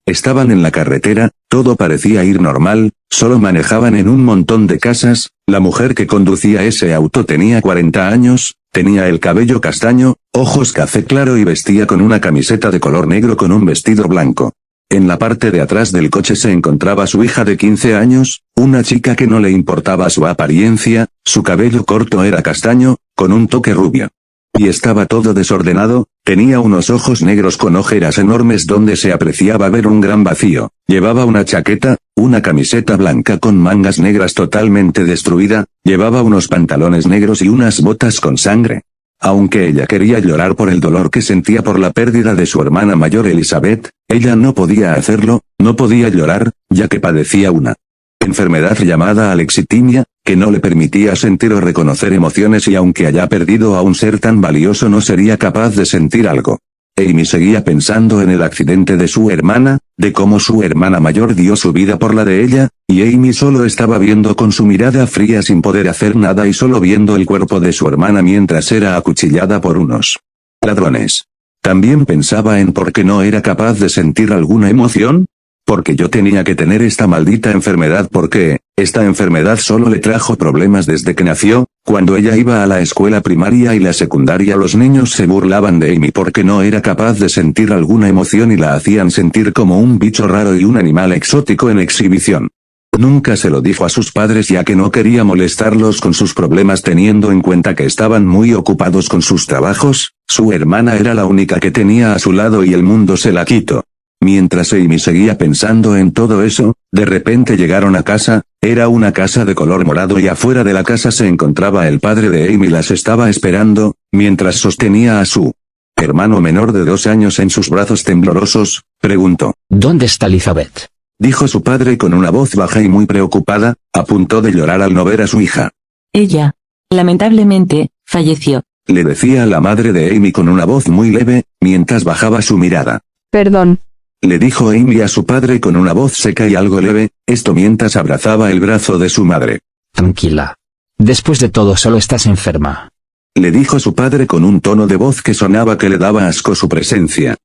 Estaban en la carretera, todo parecía ir normal, solo manejaban en un montón de casas. La mujer que conducía ese auto tenía 40 años, tenía el cabello castaño, ojos café claro y vestía con una camiseta de color negro con un vestido blanco. En la parte de atrás del coche se encontraba su hija de 15 años, una chica que no le importaba su apariencia, su cabello corto era castaño, con un toque rubio. Y estaba todo desordenado, tenía unos ojos negros con ojeras enormes donde se apreciaba ver un gran vacío, llevaba una chaqueta, una camiseta blanca con mangas negras totalmente destruida, llevaba unos pantalones negros y unas botas con sangre. Aunque ella quería llorar por el dolor que sentía por la pérdida de su hermana mayor Elizabeth, ella no podía hacerlo, no podía llorar, ya que padecía una enfermedad llamada alexitimia, que no le permitía sentir o reconocer emociones y aunque haya perdido a un ser tan valioso no sería capaz de sentir algo. Amy seguía pensando en el accidente de su hermana, de cómo su hermana mayor dio su vida por la de ella, y Amy solo estaba viendo con su mirada fría sin poder hacer nada y solo viendo el cuerpo de su hermana mientras era acuchillada por unos ladrones. También pensaba en por qué no era capaz de sentir alguna emoción. Porque yo tenía que tener esta maldita enfermedad porque, esta enfermedad solo le trajo problemas desde que nació. Cuando ella iba a la escuela primaria y la secundaria los niños se burlaban de Amy porque no era capaz de sentir alguna emoción y la hacían sentir como un bicho raro y un animal exótico en exhibición. Nunca se lo dijo a sus padres ya que no quería molestarlos con sus problemas teniendo en cuenta que estaban muy ocupados con sus trabajos, su hermana era la única que tenía a su lado y el mundo se la quitó. Mientras Amy seguía pensando en todo eso, de repente llegaron a casa, era una casa de color morado y afuera de la casa se encontraba el padre de Amy las estaba esperando, mientras sostenía a su hermano menor de 2 años en sus brazos temblorosos, preguntó. ¿Dónde está Elizabeth? Dijo su padre con una voz baja y muy preocupada, a punto de llorar al no ver a su hija. Ella, lamentablemente, falleció. Le decía a la madre de Amy con una voz muy leve, mientras bajaba su mirada. Perdón. Le dijo Amy a su padre con una voz seca y algo leve, esto mientras abrazaba el brazo de su madre. Tranquila. Después de todo solo estás enferma. Le dijo su padre con un tono de voz que sonaba que le daba asco su presencia.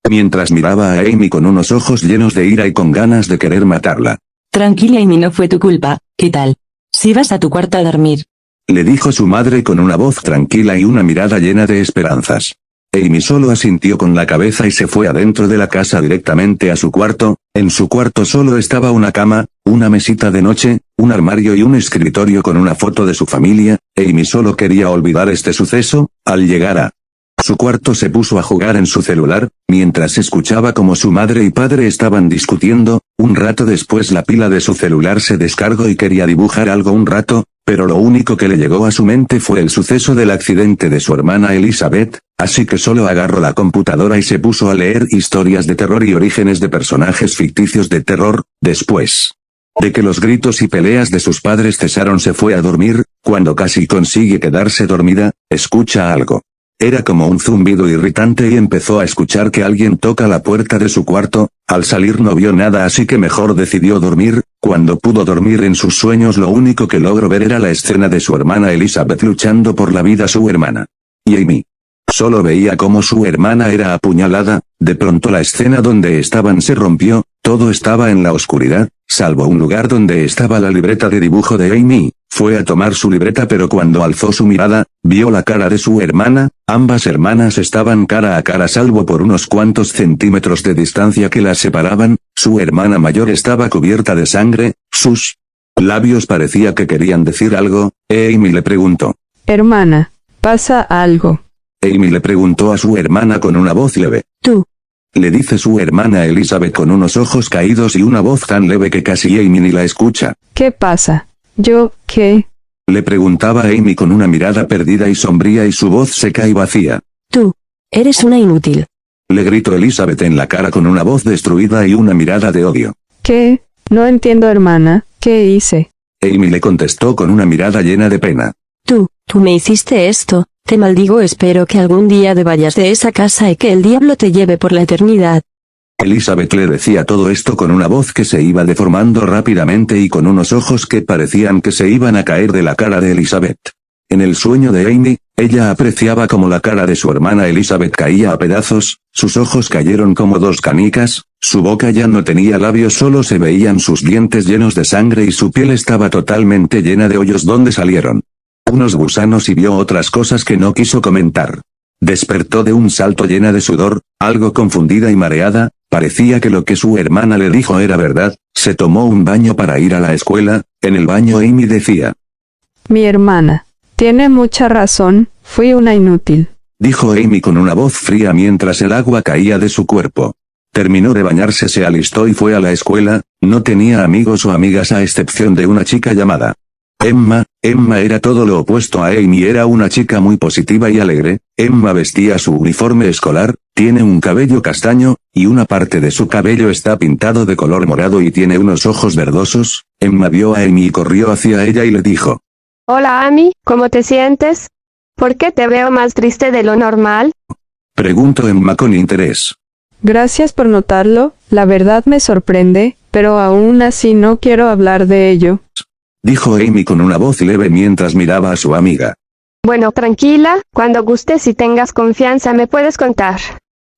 Mientras miraba a Amy con unos ojos llenos de ira y con ganas de querer matarla. Tranquila Amy, no fue tu culpa, ¿qué tal? Si vas a tu cuarto a dormir. Le dijo su madre con una voz tranquila y una mirada llena de esperanzas. Amy solo asintió con la cabeza y se fue adentro de la casa directamente a su cuarto. En su cuarto solo estaba una cama, una mesita de noche, un armario y un escritorio con una foto de su familia. Amy solo quería olvidar este suceso. Al llegar a su cuarto se puso a jugar en su celular, mientras escuchaba como su madre y padre estaban discutiendo. Un rato después la pila de su celular se descargó y quería dibujar algo un rato, pero lo único que le llegó a su mente fue el suceso del accidente de su hermana Elizabeth, así que solo agarró la computadora y se puso a leer historias de terror y orígenes de personajes ficticios de terror. Después de que los gritos y peleas de sus padres cesaron se fue a dormir. Cuando casi consigue quedarse dormida, escucha algo. Era como un zumbido irritante y empezó a escuchar que alguien toca la puerta de su cuarto. Al salir no vio nada así que mejor decidió dormir. Cuando pudo dormir en sus sueños lo único que logró ver era la escena de su hermana Elizabeth luchando por la vida su hermana. Y Amy solo veía cómo su hermana era apuñalada. De pronto la escena donde estaban se rompió, todo estaba en la oscuridad, salvo un lugar donde estaba la libreta de dibujo de Amy. Fue a tomar su libreta pero cuando alzó su mirada, vio la cara de su hermana. Ambas hermanas estaban cara a cara salvo por unos cuantos centímetros de distancia que las separaban. Su hermana mayor estaba cubierta de sangre, sus labios parecía que querían decir algo. Amy le preguntó. Hermana, ¿pasa algo? Amy le preguntó a su hermana con una voz leve. Tú. Le dice su hermana Elizabeth con unos ojos caídos y una voz tan leve que casi Amy ni la escucha. ¿Qué pasa? ¿Yo qué? Le preguntaba Amy con una mirada perdida y sombría y su voz seca y vacía. Tú. Eres una inútil. Le gritó Elizabeth en la cara con una voz destruida y una mirada de odio. ¿Qué? No entiendo, hermana, ¿qué hice? Amy le contestó con una mirada llena de pena. Tú me hiciste esto, te maldigo, espero que algún día te vayas de esa casa y que el diablo te lleve por la eternidad. Elizabeth le decía todo esto con una voz que se iba deformando rápidamente y con unos ojos que parecían que se iban a caer de la cara de Elizabeth. En el sueño de Amy, ella apreciaba como la cara de su hermana Elizabeth caía a pedazos, sus ojos cayeron como dos canicas, Su boca ya no tenía labios, solo se veían sus dientes llenos de sangre y su piel estaba totalmente llena de hoyos donde salieron unos gusanos y vio otras cosas que no quiso comentar. Despertó de un salto llena de sudor, algo confundida y mareada, parecía que lo que su hermana le dijo era verdad. Se tomó un baño para ir a la escuela. En el baño Amy decía: Mi hermana tiene mucha razón, fui una inútil. Dijo Amy con una voz fría mientras el agua caía de su cuerpo. Terminó de bañarse, se alistó y fue a la escuela. No tenía amigos o amigas a excepción de una chica llamada Emma. Emma era todo lo opuesto a Amy, era una chica muy positiva y alegre. Emma vestía su uniforme escolar, tiene un cabello castaño, y una parte de su cabello está pintado de color morado y tiene unos ojos verdosos. Emma vio a Amy y corrió hacia ella y le dijo: Hola Amy, ¿cómo te sientes? ¿Por qué te veo más triste de lo normal? Preguntó Emma con interés. Gracias por notarlo, la verdad me sorprende, pero aún así no quiero hablar de ello. Dijo Amy con una voz leve mientras miraba a su amiga. Bueno, tranquila, cuando gustes y tengas confianza me puedes contar.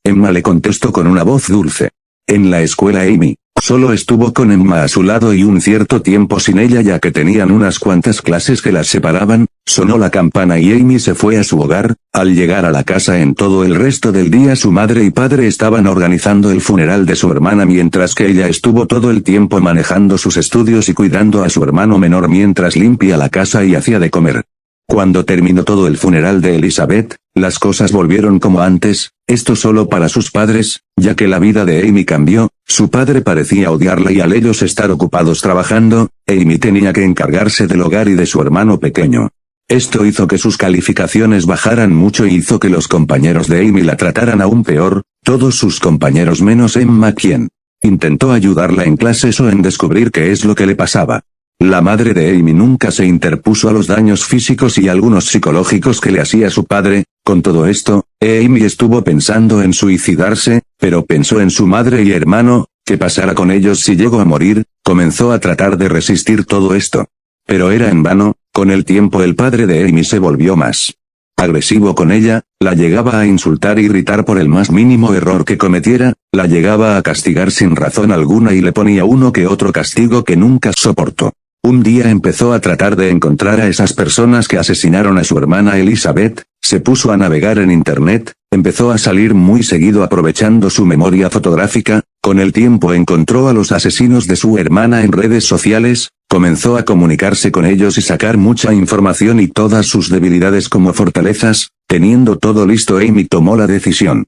Emma le contestó con una voz dulce. En la escuela Amy solo estuvo con Emma a su lado y un cierto tiempo sin ella, ya que tenían unas cuantas clases que las separaban. Sonó la campana y Amy se fue a su hogar. Al llegar a la casa en todo el resto del día su madre y padre estaban organizando el funeral de su hermana, mientras que ella estuvo todo el tiempo manejando sus estudios y cuidando a su hermano menor mientras limpia la casa y hacía de comer. Cuando terminó todo el funeral de Elizabeth, las cosas volvieron como antes, esto solo para sus padres, ya que la vida de Amy cambió. Su padre parecía odiarla y al ellos estar ocupados trabajando, Amy tenía que encargarse del hogar y de su hermano pequeño. Esto hizo que sus calificaciones bajaran mucho y hizo que los compañeros de Amy la trataran aún peor, todos sus compañeros menos Emma, quien intentó ayudarla en clases o en descubrir qué es lo que le pasaba. La madre de Amy nunca se interpuso a los daños físicos y algunos psicológicos que le hacía su padre. Con todo esto, Amy estuvo pensando en suicidarse, pero pensó en su madre y hermano. ¿Qué pasará con ellos si llego a morir? Comenzó a tratar de resistir todo esto. Pero era en vano. Con el tiempo el padre de Amy se volvió más agresivo con ella, la llegaba a insultar y gritar por el más mínimo error que cometiera, la llegaba a castigar sin razón alguna y le ponía uno que otro castigo que nunca soportó. Un día empezó a tratar de encontrar a esas personas que asesinaron a su hermana Elizabeth. Se puso a navegar en internet, empezó a salir muy seguido aprovechando su memoria fotográfica. Con el tiempo encontró a los asesinos de su hermana en redes sociales, comenzó a comunicarse con ellos y sacar mucha información y todas sus debilidades como fortalezas. Teniendo todo listo, Amy tomó la decisión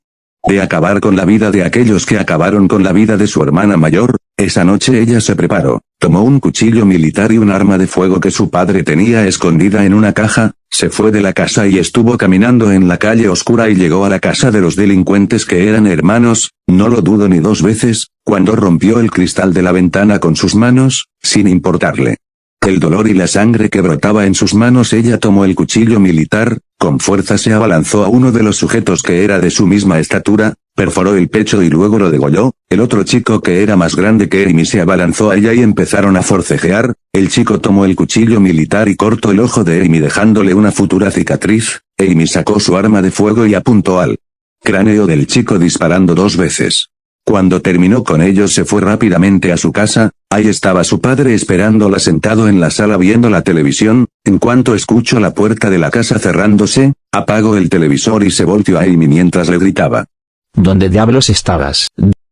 de acabar con la vida de aquellos que acabaron con la vida de su hermana mayor. Esa noche ella se preparó, tomó un cuchillo militar y un arma de fuego que su padre tenía escondida en una caja, se fue de la casa y estuvo caminando en la calle oscura y llegó a la casa de los delincuentes que eran hermanos. No lo dudo ni dos veces, cuando rompió el cristal de la ventana con sus manos, sin importarle el dolor y la sangre que brotaba en sus manos, ella tomó el cuchillo militar, con fuerza se abalanzó a uno de los sujetos que era de su misma estatura, perforó el pecho y luego lo degolló. El otro chico que era más grande que Amy se abalanzó a ella y empezaron a forcejear. El chico tomó el cuchillo militar y cortó el ojo de Amy dejándole una futura cicatriz. Amy sacó su arma de fuego y apuntó al cráneo del chico disparando 2 veces. Cuando terminó con ellos se fue rápidamente a su casa. Ahí estaba su padre esperándola sentado en la sala viendo la televisión. En cuanto escuchó la puerta de la casa cerrándose, apagó el televisor y se volteó a Amy mientras le gritaba: ¿Dónde diablos estabas?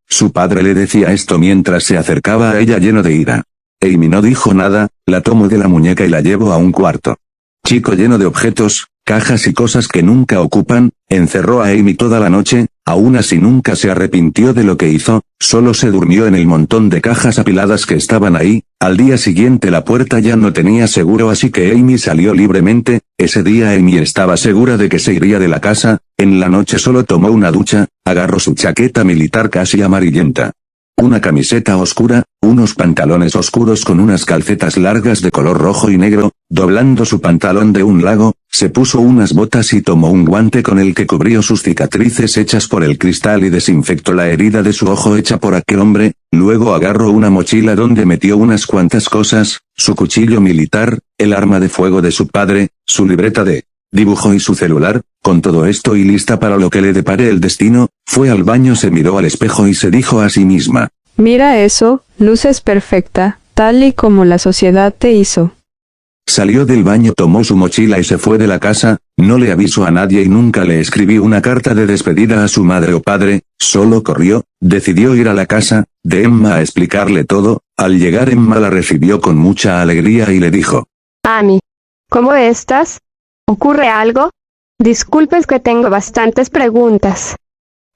Su padre le decía esto mientras se acercaba a ella lleno de ira. Amy no dijo nada, la tomó de la muñeca y la llevó a un cuarto chico lleno de objetos, cajas y cosas que nunca ocupan. Encerró a Amy toda la noche. Aún así nunca se arrepintió de lo que hizo, solo se durmió en el montón de cajas apiladas que estaban ahí. Al día siguiente la puerta ya no tenía seguro, así que Amy salió libremente. Ese día Amy estaba segura de que se iría de la casa. En la noche solo tomó una ducha, agarró su chaqueta militar casi amarillenta, una camiseta oscura, unos pantalones oscuros con unas calcetas largas de color rojo y negro, doblando su pantalón de un lado, se puso unas botas y tomó un guante con el que cubrió sus cicatrices hechas por el cristal y desinfectó la herida de su ojo hecha por aquel hombre. Luego agarró una mochila donde metió unas cuantas cosas, su cuchillo militar, el arma de fuego de su padre, su libreta de Dibujó y su celular, con todo esto y lista para lo que le depare el destino, fue al baño, se miró al espejo y se dijo a sí misma. Mira eso, luces perfecta, tal y como la sociedad te hizo. Salió del baño, tomó su mochila y se fue de la casa, no le avisó a nadie y nunca le escribió una carta de despedida a su madre o padre, solo corrió, decidió ir a la casa de Emma a explicarle todo. Al llegar Emma la recibió con mucha alegría y le dijo. Amy, ¿cómo estás? ¿Ocurre algo? Disculpes que tengo bastantes preguntas.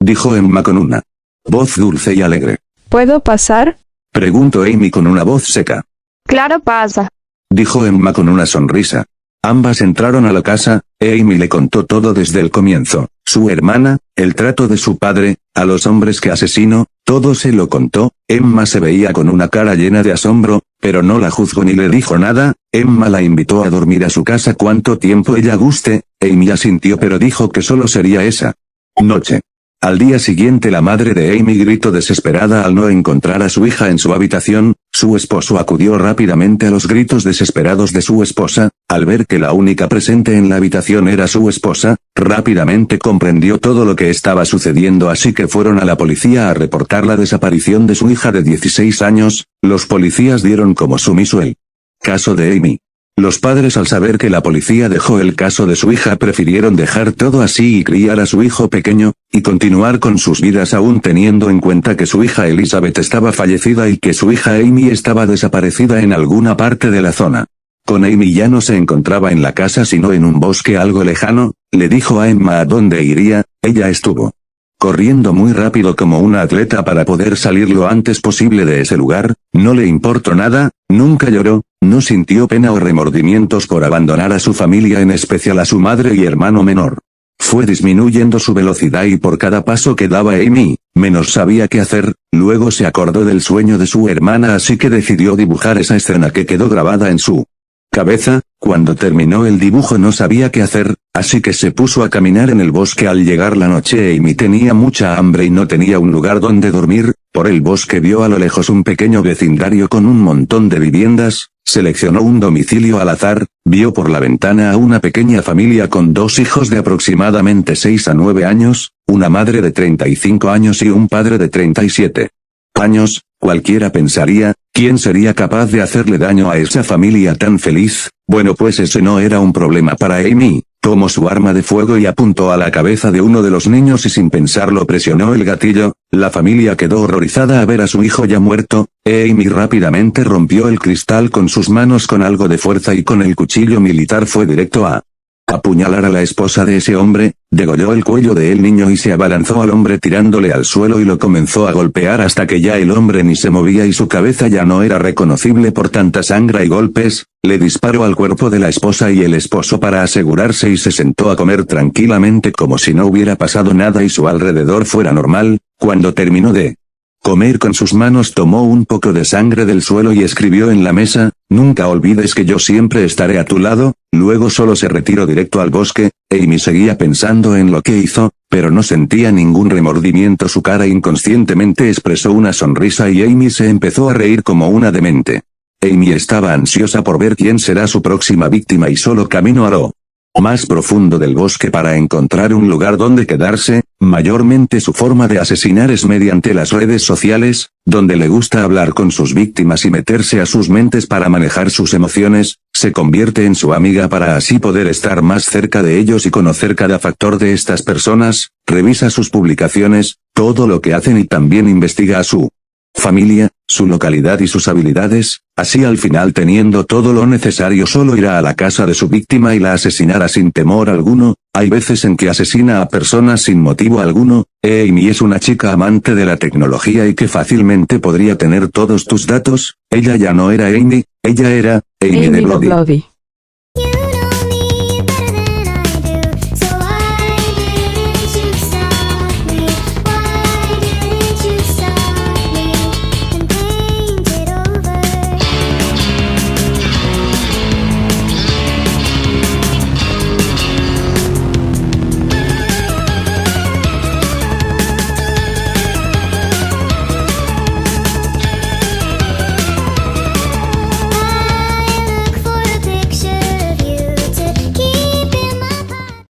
Dijo Emma con una voz dulce y alegre. ¿Puedo pasar? Preguntó Amy con una voz seca. Claro, pasa. Dijo Emma con una sonrisa. Ambas entraron a la casa, Amy le contó todo desde el comienzo, su hermana, el trato de su padre, a los hombres que asesinó, todo se lo contó. Emma se veía con una cara llena de asombro, pero no la juzgó ni le dijo nada. Emma la invitó a dormir a su casa cuanto tiempo ella guste. Amy asintió pero dijo que solo sería esa noche. Al día siguiente la madre de Amy gritó desesperada al no encontrar a su hija en su habitación. Su esposo acudió rápidamente a los gritos desesperados de su esposa. Al ver que la única presente en la habitación era su esposa, rápidamente comprendió todo lo que estaba sucediendo, así que fueron a la policía a reportar la desaparición de su hija de 16 años. Los policías dieron como sumiso el caso de Amy. Los padres, al saber que la policía dejó el caso de su hija, prefirieron dejar todo así y criar a su hijo pequeño, y continuar con sus vidas aún teniendo en cuenta que su hija Elizabeth estaba fallecida y que su hija Amy estaba desaparecida en alguna parte de la zona. Con Amy ya no se encontraba en la casa sino en un bosque algo lejano. Le dijo a Emma a dónde iría. Ella estuvo corriendo muy rápido como una atleta para poder salir lo antes posible de ese lugar. No le importó nada, nunca lloró, no sintió pena o remordimientos por abandonar a su familia, en especial a su madre y hermano menor. Fue disminuyendo su velocidad y por cada paso que daba Amy, menos sabía qué hacer. Luego se acordó del sueño de su hermana, así que decidió dibujar esa escena que quedó grabada en su cabeza. Cuando terminó el dibujo no sabía qué hacer, así que se puso a caminar en el bosque. Al llegar la noche Amy tenía mucha hambre y no tenía un lugar donde dormir. Por el bosque vio a lo lejos un pequeño vecindario con un montón de viviendas. Seleccionó un domicilio al azar, vio por la ventana a una pequeña familia con 2 hijos de aproximadamente 6 a 9 años, una madre de 35 años y un padre de 37 años. Cualquiera pensaría, ¿quién sería capaz de hacerle daño a esa familia tan feliz? Bueno, pues ese no era un problema para Amy. Tomó su arma de fuego y apuntó a la cabeza de uno de los niños y sin pensarlo presionó el gatillo. La familia quedó horrorizada a ver a su hijo ya muerto. Amy rápidamente rompió el cristal con sus manos con algo de fuerza y con el cuchillo militar fue directo a apuñalar a la esposa de ese hombre. Degolló el cuello del niño y se abalanzó al hombre tirándole al suelo y lo comenzó a golpear hasta que ya el hombre ni se movía y su cabeza ya no era reconocible por tanta sangre y golpes. Le disparó al cuerpo de la esposa y el esposo para asegurarse y se sentó a comer tranquilamente como si no hubiera pasado nada y su alrededor fuera normal. Cuando terminó de comer con sus manos tomó un poco de sangre del suelo y escribió en la mesa, «Nunca olvides que yo siempre estaré a tu lado». Luego solo se retiró directo al bosque. Amy seguía pensando en lo que hizo, pero no sentía ningún remordimiento. Su cara inconscientemente expresó una sonrisa y Amy se empezó a reír como una demente. Amy estaba ansiosa por ver quién será su próxima víctima y solo caminó a lo más profundo del bosque para encontrar un lugar donde quedarse. Mayormente su forma de asesinar es mediante las redes sociales, donde le gusta hablar con sus víctimas y meterse a sus mentes para manejar sus emociones. Se convierte en su amiga para así poder estar más cerca de ellos y conocer cada factor de estas personas. Revisa sus publicaciones, todo lo que hacen y también investiga a su familia, su localidad y sus habilidades. Así al final, teniendo todo lo necesario, solo irá a la casa de su víctima y la asesinará sin temor alguno. Hay veces en que asesina a personas sin motivo alguno. Amy es una chica amante de la tecnología y que fácilmente podría tener todos tus datos. Ella ya no era Amy, ella era Amy de Bloody.